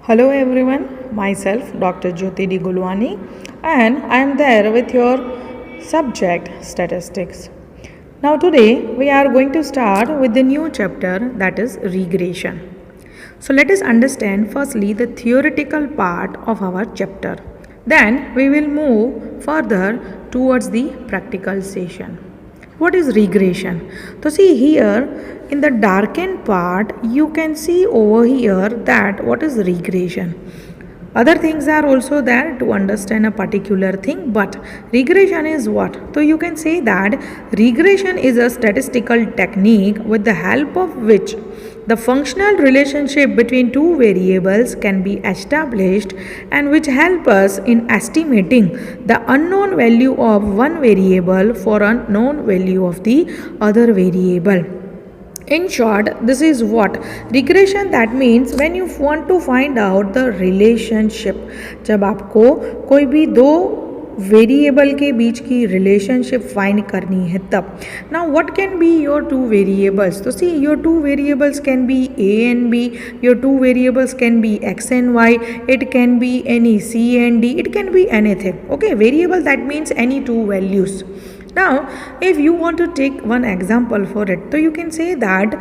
Hello everyone, myself Dr. Jyoti D. Gulwani and I am there with your subject statistics. Now today we are going to start with the new chapter, that is regression. So let us understand firstly the theoretical part of our chapter. Then we will move further towards the practical session. What is regression? So see here in the darkened part you can see over here that what is regression. Other things are also there to understand a particular thing, but regression is what? So you can say that regression is a statistical technique with the help of which the functional relationship between two variables can be established and which help us in estimating the unknown value of one variable for a known value of the other variable. In short, this is what regression that means when you want to find out the relationship. जब आपको कोई भी दो variable के बीच की relationship find करनी है तब. Now what can be your two variables? तो see your two variables can be A and B, your two variables can be X and Y, it can be any C and D, it can be anything. Okay, variable that means any two values. Now, if you want to take one example for it, so you can say that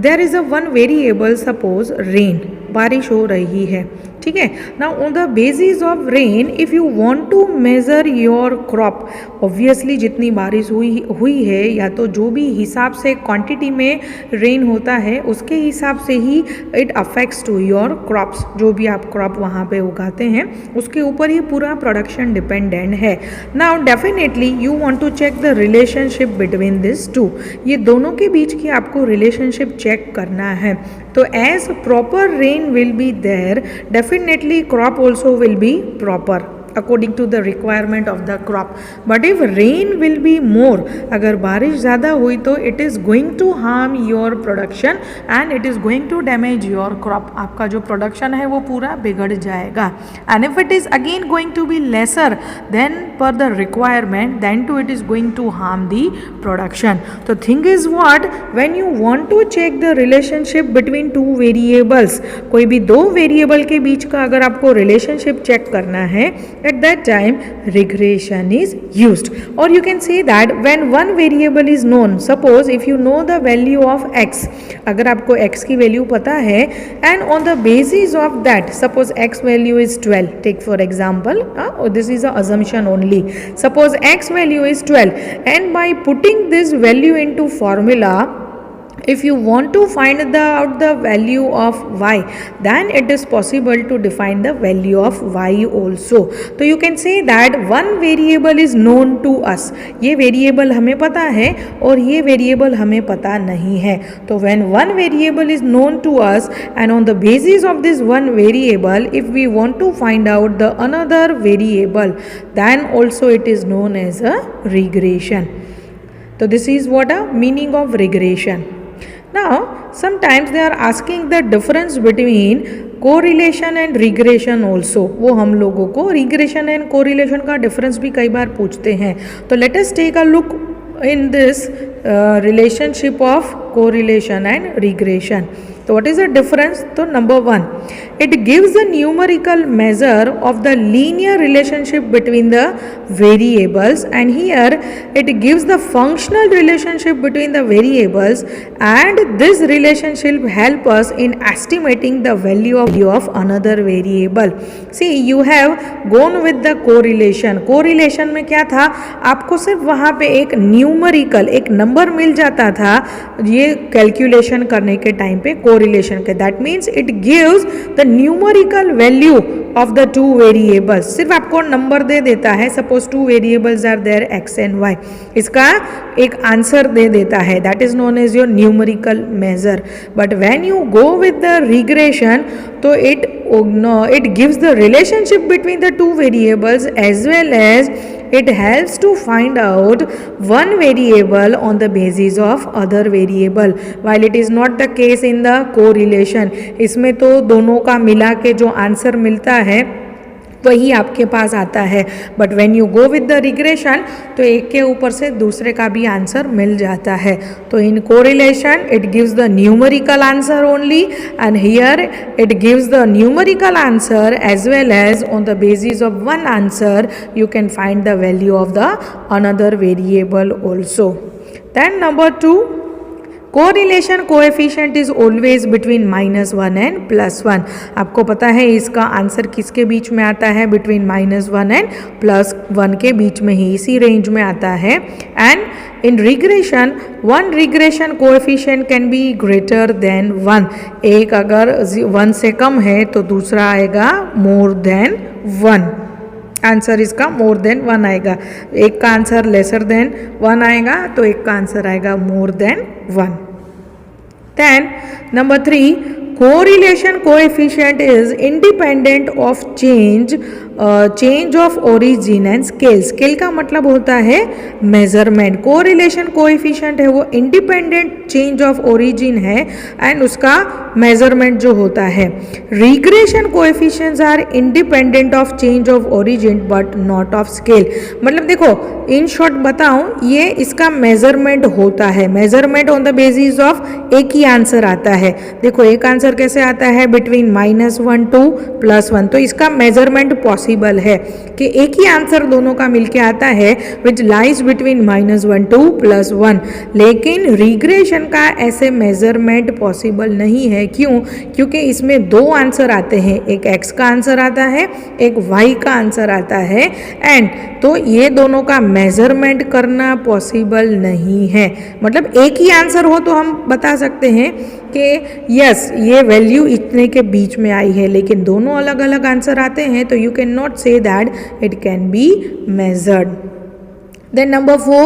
there is a one variable, suppose rain, बारिश हो रही है, ठीक है. Now on the basis of rain, if you want to measure your crop, obviously जितनी बारिश हुई है या तो जो भी हिसाब से क्वांटिटी में रेन होता है उसके हिसाब से ही it affects to your crops. जो भी आप क्रॉप वहाँ पे उगाते हैं उसके ऊपर ही पूरा प्रोडक्शन डिपेंडेंट है. Now definitely you want to check the relationship between this two. ये दोनों के बीच की आपको रिलेशनशिप चेक करना है. तो as proper rain will be there, definitely crop also will be proper according to the requirement of the crop. But if rain will be more, अगर बारिश ज़्यादा हुई तो it is going to harm your production and it is going to damage your crop. आपका जो production है वो पूरा बिगड़ जाएगा. And if it is again going to be lesser than per the requirement, then too it is going to harm the production. So thing is what, when you want to check the relationship between two variables, कोई भी दो variable के बीच का अगर आपको relationship check करना है, at that time regression is used. Or you can say that when one variable is known, suppose if you know the value of x, अगर आपको x की वैल्यू पता है and on the basis of that, suppose x value is 12, take for example, this is a assumption only, suppose x value is 12 and by putting this value into formula, if you want to find out the value of y, then it is possible to define the value of y also. तो you can say that one variable is known to us. ये variable हमें पता है और ये variable हमें पता नहीं है. तो when one variable is known to us and on the basis of this one variable, if we want to find out the another variable, then also it is known as a regression. So this is what a meaning of regression. Now, sometimes they are asking the difference between correlation and regression also. वो हम लोगों को regression and correlation का difference भी कई बार पूछते हैं. तो let us take a look in this relationship of correlation and regression. So what is the difference? So number one, it gives a numerical measure of the linear relationship between the variables, and here it gives the functional relationship between the variables, and this relationship help us in estimating the value of another variable. See, you have gone with the correlation. Correlation में क्या था, आपको सिर्फ वहाँ पे एक numerical एक number मिल जाता था ये कैलकुलेशन करने के टाइम पे कोरिलेशन के. That means it gives the numerical value of the two variables. सिर्फ आपको नंबर दे देता है, suppose two variables are there X and Y, इसका एक आंसर दे देता है. That is known as your numerical measure. But when you go with the regression, तो it gives the relationship between the two variables as well as it helps to find out one variable on the basis of other variable, while it is not the case in the correlation. इसमें तो दोनों का मिला के जो answer मिलता है वही आपके पास आता है। But when you go with the regression तो एक के ऊपर से दूसरे का भी आंसर मिल जाता है। तो in correlation it gives the numerical answer only and here it gives the numerical answer as well as on the basis of one answer you can find the value of the another variable also. Then number 2, correlation coefficient is always between -1 and +1। आपको पता है इसका answer किसके बीच में आता है, between -1 and +1 के बीच में ही, इसी रेंज में आता है। And in regression one regression coefficient can be greater than 1। एक अगर 1 से कम है तो दूसरा आएगा मोर देन 1। आंसर इसका मोर देन 1 आएगा। एक का आंसर लेसर देन 1 आएगा तो एक का आंसर आएगा more than 1। Then number 3, correlation coefficient is independent of change of origin and scale. Scale का मतलब होता है मेजरमेंट। कोरिलेशन कोएफिशिएंट है वो इंडिपेंडेंट चेंज ऑफ ओरिजिन है एंड उसका मेजरमेंट जो होता है। Regression coefficients are independent of change of origin but not of scale. मतलब देखो इन शॉर्ट बताऊं, ये इसका मेजरमेंट होता है। Measurement on the basis of एक ही आंसर आता है। देखो एक आंसर कैसे आता है, बिटवीन -1 टू +1। तो इसका मेजरमेंट पॉसिबल है कि एक ही आंसर दोनों का मिलके आता है विच लाइज बिटवीन -1 टू +1। लेकिन रिग्रेशन का ऐसे मेजरमेंट पॉसिबल नहीं है। क्यों? क्योंकि इसमें दो आंसर आते हैं, एक x का आंसर आता है, एक y का आंसर आता है। एंड तो ये दोनों का मेजरमेंट करना पॉसिबल नहीं है। मतलब एक ही आंसर हो तो हम बता सकते हैं कि यस ये वैल्यू इतने के बीच में आई है, लेकिन दोनों अलग अलग आंसर आते हैं तो you can not say that it can be measured. Then number 4,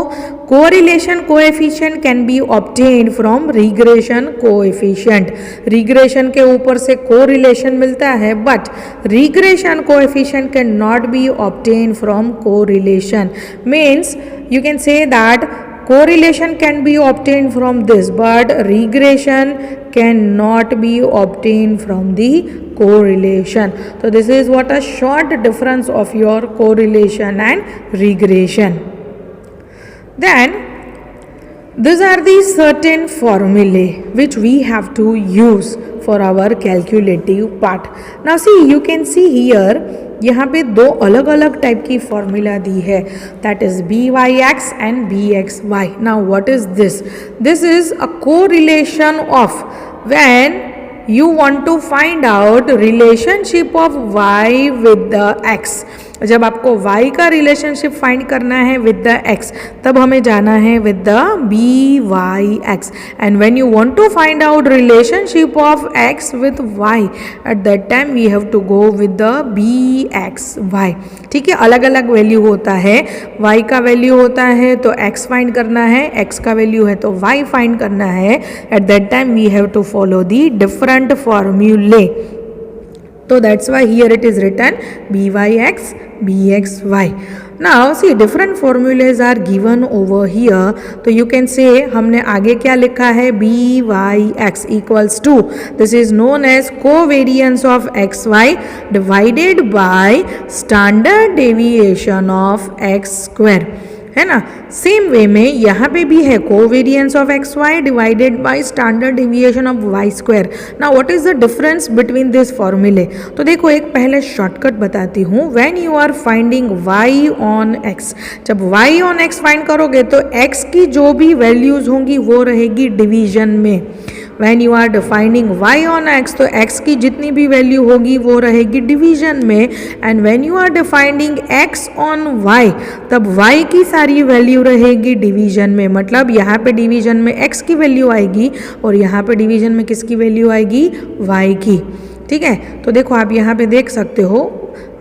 correlation coefficient can be obtained from regression coefficient. Regression के ऊपर से correlation मिलता है, but regression coefficient cannot be obtained from correlation. Means you can say that correlation can be obtained from this, but regression cannot be obtained from the correlation. So this is what a short difference of your correlation and regression. Then these are the certain formulae which we have to use for our calculative part. Now see, you can see here यहाँ पे दो अलग अलग type की formula दी है, that is BYX and BXY. Now what is this? This is a correlation of when you want to find out relationship of y with the x. जब आपको y का रिलेशनशिप फाइंड करना है with the x, तब हमें जाना है with the BYX. And when you want to find out relationship of x with y, at that time we have to go with the BXY. ठीक है, अलग अलग वैल्यू होता है, y का वैल्यू होता है तो x फाइंड करना है, x का वैल्यू है तो y फाइंड करना है. At that time we have to follow the different फॉर्मूले. So that's why here it is written BYX, BXY. Now see, different formulas are given over here. तो you can say हमने आगे क्या लिखा है, BYX equals to, this is known as covariance of XY divided by standard deviation of X square. है ना. Same way में यहाँ पे भी है covariance of XY divided by standard deviation of Y square. Now what is the difference between this फॉर्मूले? तो देखो एक पहले शॉर्टकट बताती हूँ. When you are finding Y on X, जब Y ऑन X फाइंड करोगे तो X की जो भी वैल्यूज होंगी वो रहेगी डिवीजन में. When you are defining y on x, तो x की जितनी भी वैल्यू होगी वो रहेगी डिवीजन में. And when you are defining x on y, तब y की सारी वैल्यू रहेगी डिवीजन में. मतलब यहाँ पे डिवीजन में x की वैल्यू आएगी और यहाँ पे डिवीजन में किसकी वैल्यू आएगी, y की. ठीक है, तो देखो आप यहाँ पे देख सकते हो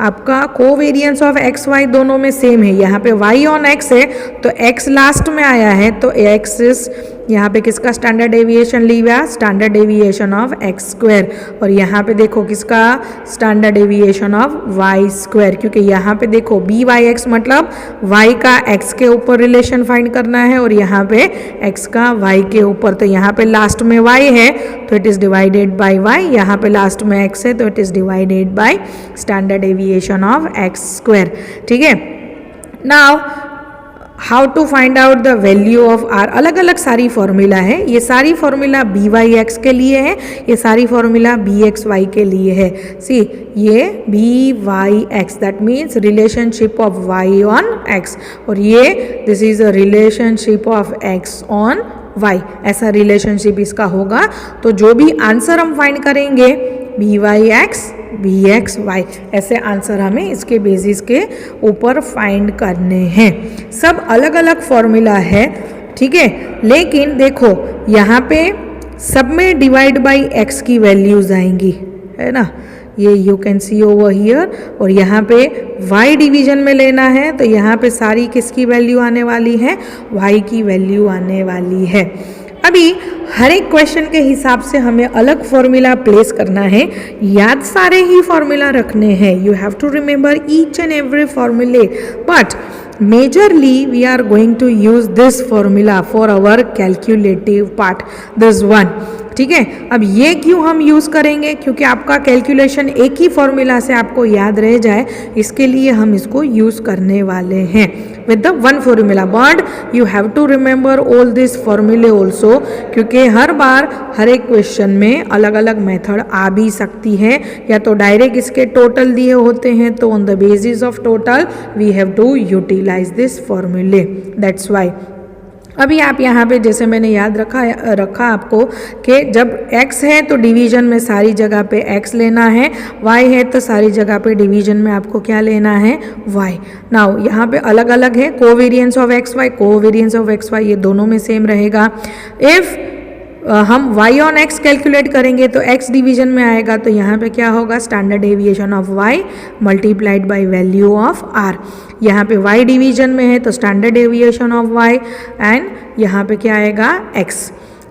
आपका कोवेरियंस ऑफ एक्स वाई दोनों में सेम है. यहाँ पे y ऑन x है तो x लास्ट में आया है तो x इज यहाँ पे किसका स्टैंडर्ड डेविएशन लिया, standard deviation of X square, और यहाँ पे देखो किसका standard deviation of Y square, क्योंकि यहाँ पे देखो बी वाई एक्स मतलब वाई का एक्स के ऊपर रिलेशन फाइंड करना है और यहाँ पे एक्स का वाई के ऊपर। तो यहाँ पे लास्ट में वाई है तो it is divided by Y, यहाँ पे लास्ट में एक्स है तो it is divided by standard deviation of X square. ठीक है, now how to find out the value of R. अलग अलग सारी फॉर्मूला है, ये सारी फॉर्मूला बी वाई एक्स के लिए है, ये सारी फॉर्मूला बी एक्स वाई के लिए है। सी ये B Y X that means relationship of Y on X, और ये this is a relationship of X on Y, ऐसा रिलेशनशिप इसका होगा। तो जो भी आंसर हम फाइंड करेंगे B Y X B X Y, ऐसे आंसर हमें इसके बेसिस के ऊपर फाइंड करने हैं। सब अलग अलग फॉर्मूला है, ठीक है, लेकिन देखो यहाँ पे सब में डिवाइड बाई एक्स की वैल्यूज आएंगी, है ना, ये you can see over here. और यहाँ पे y डिवीजन में लेना है तो यहाँ पे सारी किसकी वैल्यू आने वाली है, y की वैल्यू आने वाली है। अभी हर एक क्वेश्चन के हिसाब से हमें अलग फॉर्मूला प्लेस करना है, याद सारे ही फॉर्मूला रखने हैं, you have to remember each and every फॉर्मूले, but majorly we are going to use this formula for our calculative part, this one. ठीक है, अब ये क्यों हम यूज़ करेंगे, क्योंकि आपका कैलकुलेशन एक ही फॉर्मूला से आपको याद रह जाए, इसके लिए हम इसको यूज़ करने वाले हैं with the one formula. But you have to remember all this फॉर्मूले ऑल्सो, क्योंकि हर बार हर एक क्वेश्चन में अलग अलग मेथड आ भी सकती है, या तो डायरेक्ट इसके टोटल दिए होते हैं तो on the basis of total we have to utilize this फॉर्मूले, दैट्स वाई। अभी आप यहाँ पे जैसे मैंने याद रखा आपको कि जब x है तो डिवीजन में सारी जगह पे x लेना है, y है तो सारी जगह पे डिवीजन में आपको क्या लेना है, y। नाउ यहाँ पे अलग अलग है, covariance of X Y, covariance of X Y ये दोनों में सेम रहेगा। इफ़ हम y ऑन x कैलकुलेट करेंगे तो x डिवीजन में आएगा, तो यहाँ पे क्या होगा, standard deviation of y multiplied by value of r। यहाँ पे y डिवीजन में है तो standard deviation of y, and यहाँ पे क्या आएगा, x।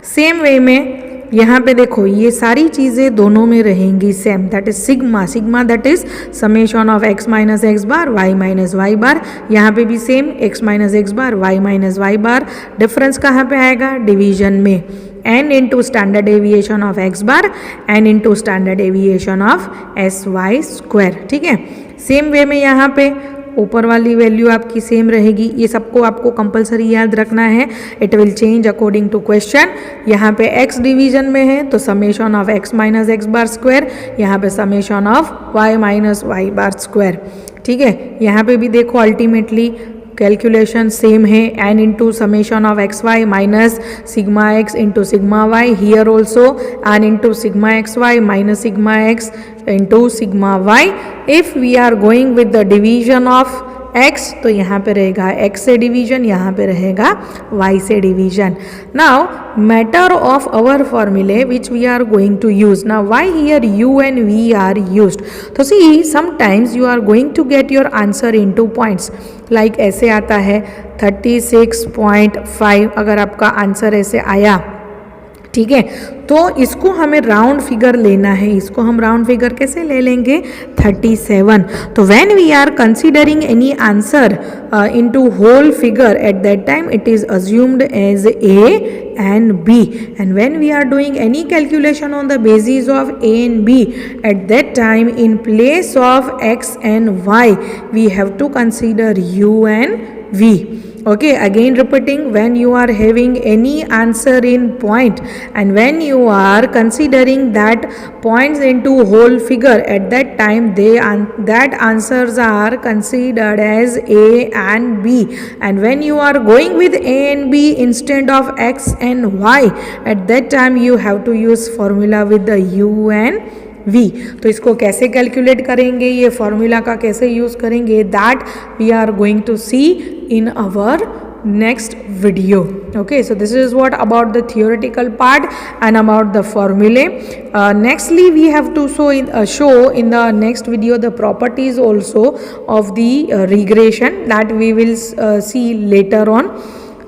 सेम वे में यहाँ पे देखो ये सारी चीज़ें दोनों में रहेंगी same, that is sigma, sigma that is summation of x minus X bar y minus Y bar. यहाँ पे भी same x minus X bar y minus Y bar. Difference कहाँ पे आएगा, डिवीजन में, n into standard deviation of x bar n into standard deviation of S Y square. ठीक है, same way में यहाँ पे ऊपर वाली वैल्यू आपकी सेम रहेगी, ये सबको आपको कंपलसरी याद रखना है, it will change according to question. यहाँ पे x डिवीजन में है तो summation of x minus X bar square, यहाँ पे summation of y minus Y bar square. ठीक है, यहाँ पे भी देखो अल्टीमेटली कैलकुलेशन सेम है, n into summation of X Y minus sigma X into sigma Y, here also n into sigma X Y minus sigma X into sigma Y. If we are going with the division of x तो यहाँ पे रहेगा x से division, यहाँ पे रहेगा y से division. Now matter of our फॉर्मूले which we are going to use, now why here u and v are used। तो सी sometimes you are going to get your answer into points, like ऐसे आता है 36.5, अगर आपका answer ऐसे आया, ठीक है, तो इसको हमें राउंड फिगर लेना है, इसको हम राउंड फिगर कैसे ले लेंगे, 37। तो when we are considering any answer into whole figure, at that time it is assumed as A and B, and when we are doing any calculation on the basis of A and B, at that time in place of X and Y we have to consider U and V। Okay, again repeating, when you are having any answer in point and when you are considering that points into whole figure, at that time that answers are considered as A and B, and when you are going with A and B instead of X and Y, at that time you have to use formula with the U and V। तो इसको कैसे calculate करेंगे, ये formula का कैसे use करेंगे, that we are going to see in our next video। Okay, so this is what about the theoretical part and about the formulae। Nextly we have to show in the next video the properties also of the regression that we will see later on।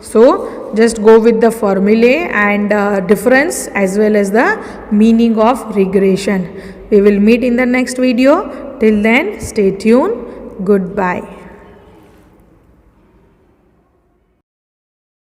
So just go with the formulae and difference as well as the meaning of regression. We will meet in the next video. Till then, stay tuned. Goodbye.